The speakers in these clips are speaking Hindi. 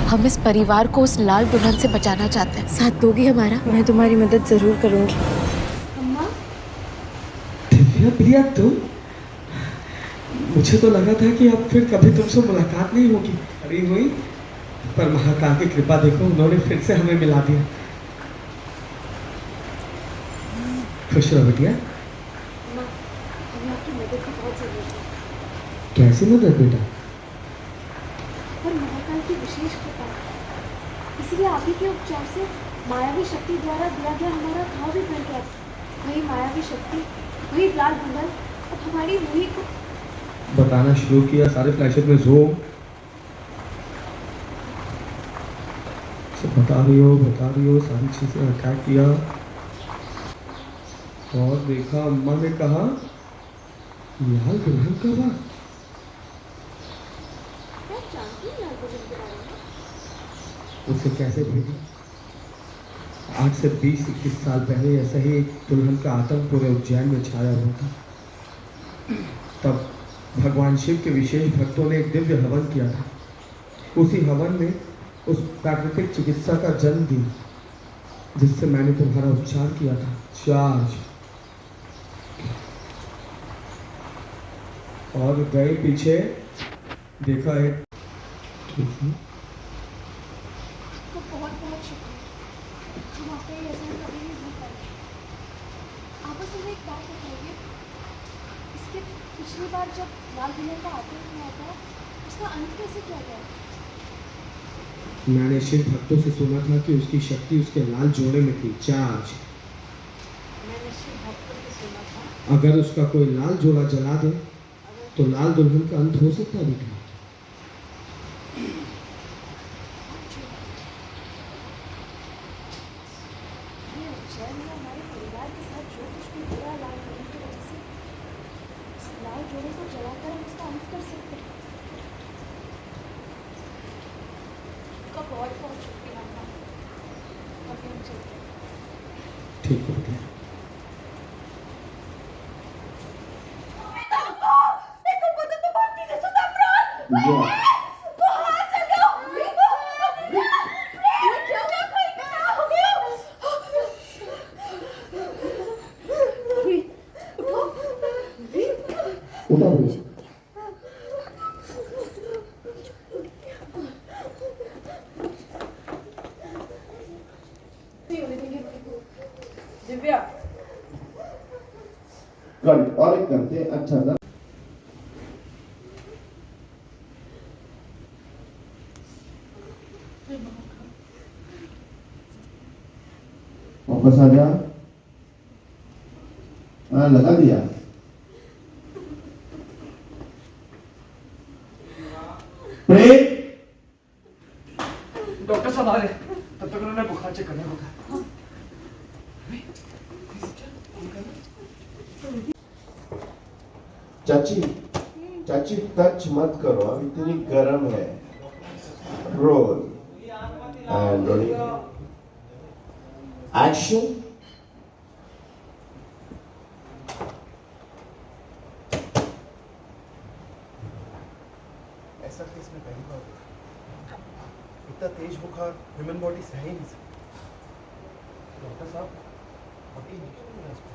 हम इस परिवार को उस लाल दुल्हन से बचाना चाहते हैं। साथ दोगी हमारा? मैं तुम्हारी मदद जरूर करूंगी। अम्मा, दिव्या प्रिया तुम, मुझे तो लगा था कि अब फिर कभी तुमसे मुलाकात नहीं होगी। अरे हुई, पर महाकाल की कृपा देखो, उन्होंने फिर से हमें मिला दिया। खुश रहो बेटिया। हमें आपकी मदद की बहुत जरूरत है। कैसी मदद बेटा? पर महाकाल की विशेष कृपा, इसलिए आप ही के उपचार से मायावी शक्ति द्वारा दिया गया हमारा घाव भी भर गया। वही मायावी शक्ति, वही लाल दुल्हन अब हमारी रूही को बताना शुरू किया, सारे फ्लैशेस में ज़ूम। सब बता रही हो सारी चीजें अटैक किया। और देखा, अम्मा ने कहा लाल दुल्हन का बात। मैं जानती हूँ लाल दुल्हन के बारे में। उसे कैसे भेजी? आज से 20-21 साल पहले ऐसा ही एक दुल्हन का आतंक पूरे उज्जैन में छाया हुआ था। तब भगवान शिव के विशेष भक्तों ने एक दिव्य हवन किया था। उसी हवन में उस प्राकृतिक चिकित्सा का जन्म दिया जिससे मैंने तुम्हारा उपचार किया था। चार्ज और गए पीछे, देखा है। तो बहुत बहुत शुक्रिया। हम आपका ये एहसान कभी नहीं भूल पाएंगे। आप बस हमें एक बात बताइए, इसके पिछली बार जब लाल दुल्हन का आतंक हुआ था, उसका अंत कैसे किया गया? मैंने शिव भक्तों से सुना था कि उसकी शक्ति उसके लाल जोड़े में थी। चार्ज मैंने शिव भक्तों से सुना था, अगर उसका कोई लाल जोड़ा जला दे तो लाल दुल्हन का अंत हो सकता है बेटा। ये उज्जैन में हमारे परिवार के साथ जो कुछ भी हुआ लाल दुल्हन की वजह से, उस लाल जोड़े को जलाकर हम उसका अंत कर सकते हैं। आपका बहुत बहुत शुक्रिया अम्मा। अभी हम चलते हैं। ठीक है बेटा। उठा भैया। दिव्या, और एक करते अच्छा था। वापस आ जा। हाँ, लगा दिया। प्रेम, डॉक्टर साहब आ रहे, तब तक उन्होंने बुखार चेक करना होगा। चाची चाची टच मत करो, अब इतनी गर्म है। Roll and rolling action. ऐसा केस में पहली बार देखा। इतना तेज बुखार ह्यूमन बॉडी सह ही नहीं सकती। डॉक्टर साहब, what injection है इसमें?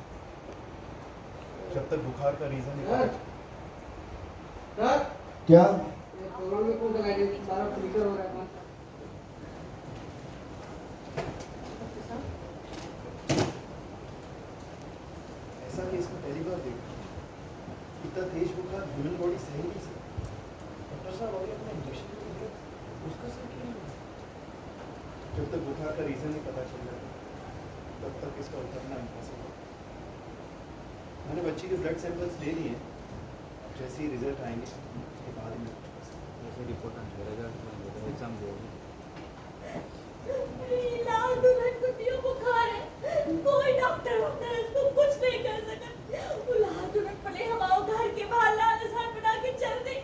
जब तक बुखार का रीजन नहीं पता क्या ऐसा केस में पहली बार देखा। इतना तेज बुखार ह्यूमन बॉडी सह ही नहीं सकती। डॉक्टर साहब, अभी अपना इंजेक्शन नहीं दिया, उसका सर क्यों नहीं हुआ? जब तक बुखार का रीजन नहीं पता चल रहा तब तक इसका उतरना इम्पॉसिबल। मैंने बच्ची के ब्लड सैंपल्स ले लिए, जैसे ही रिजल्ट आएंगे उसके बाद ही मैं कुछ कर सकता हूँ। जैसे रिपोर्ट आएगा एग्जाम देगा। लाल दुल्हन को दियो बुखार है, कोई डॉक्टर होता है उसको कुछ नहीं कर सकता। वो लाल दुल्हन पहले हमारे घर के बाहर लाल निशान बना के चल दी,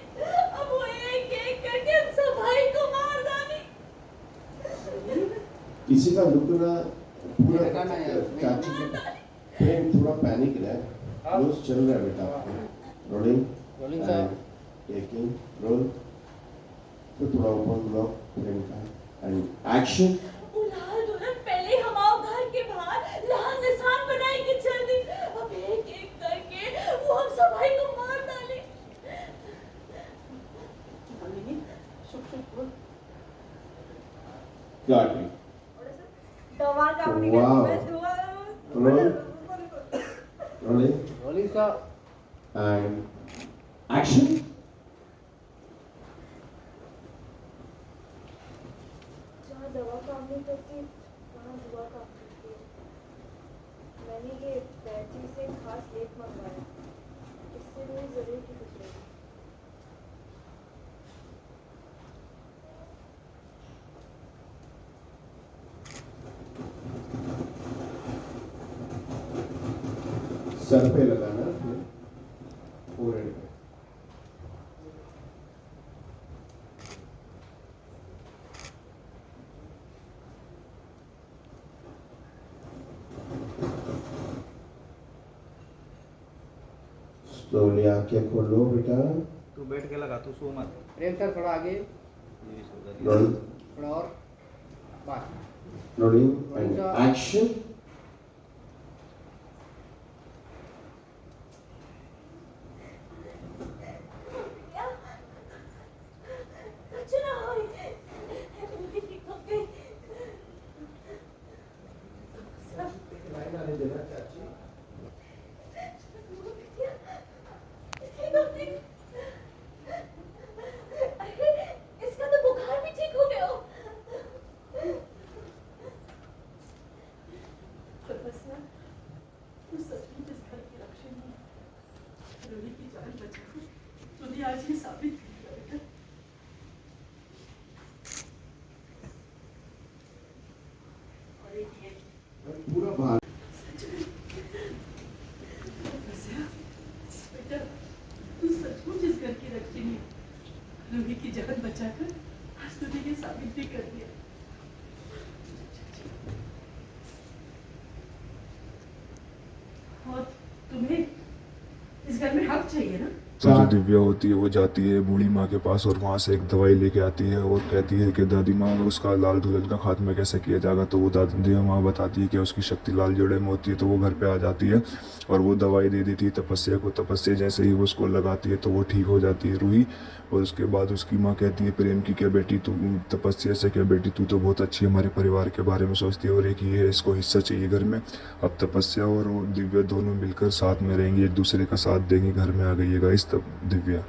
अब वो एक एक करके हम सब भाई को मार डाली। किसी का रुकना पूरा चाची के प्रेम थोड़ा पैनिक है। रोज चल रहा है बेटा। रोलिंग टेकिंग रोल तो थोड़ा ऊपर ब्लॉक प्रेम का है। एक्शन। वो लाल दुल्हन पहले हमारे घर के बाहर लाल निशान बनाए के चल दी। अब एक एक करके वो हम सभाई को मार डाले। काट ली। दवा का अपनी Wow. में धुआ रोलिंग रोलिंग का एंड एक्शन। जहाँ दवा काम नहीं करती वहाँ दुआ काम करती है। मैंने ये बैटरी से खास लेप मंगवाया, इससे मेरी जरूर की खुश रहेगी। सर पे लगाना फिर फोरहेड पे। स्लोली आंखें खोलो बेटा। तू बैठ के लगा, तू सो मत। प्रेम सर थोड़ा आगे, ये सो जा। रोलिंग थोड़ा और, बस। Rolling and action. कुछ ना होए, मेरी ठीक हो गई। अरे, इसका तो बुखार भी ठीक हो गया। तपस्या, तू सचमुच इस घर की रक्षणी है। रोली की जान बचाकर तूने आज ये साबित किया बेटा। और एक ये पूरा बाहर। तपस्या, बेटा, तू सचमुच इस घर की रक्षणी है। रोली की जान बचाकर आज तूने ये साबित भी कर दिया। और तुम्हें इस घर में हक चाहिए ना। तो जो दिव्या होती है वो जाती है बूढ़ी माँ के पास और वहाँ से एक दवाई लेके आती है और कहती है कि दादी माँ उसका लाल दुल्हन का खात्मा कैसे किया जाएगा। तो वो दादी माँ बताती है कि उसकी शक्ति लाल जोड़े में होती है। तो वो घर पे आ जाती है और वो दवाई दे देती है तपस्या को। तपस्या जैसे ही वो उसको लगाती है तो वो ठीक हो जाती है रूही। और उसके बाद उसकी माँ कहती है प्रेम की क्या बेटी तू, तपस्या से क्या बेटी तू तो बहुत अच्छी हमारे परिवार के बारे में सोचती है और एक ये है इसको हिस्सा चाहिए घर में। अब तपस्या और वो दिव्या दोनों मिलकर साथ में रहेंगी, एक दूसरे का साथ देंगी। घर में आ गई है गाइस तब दिव्या।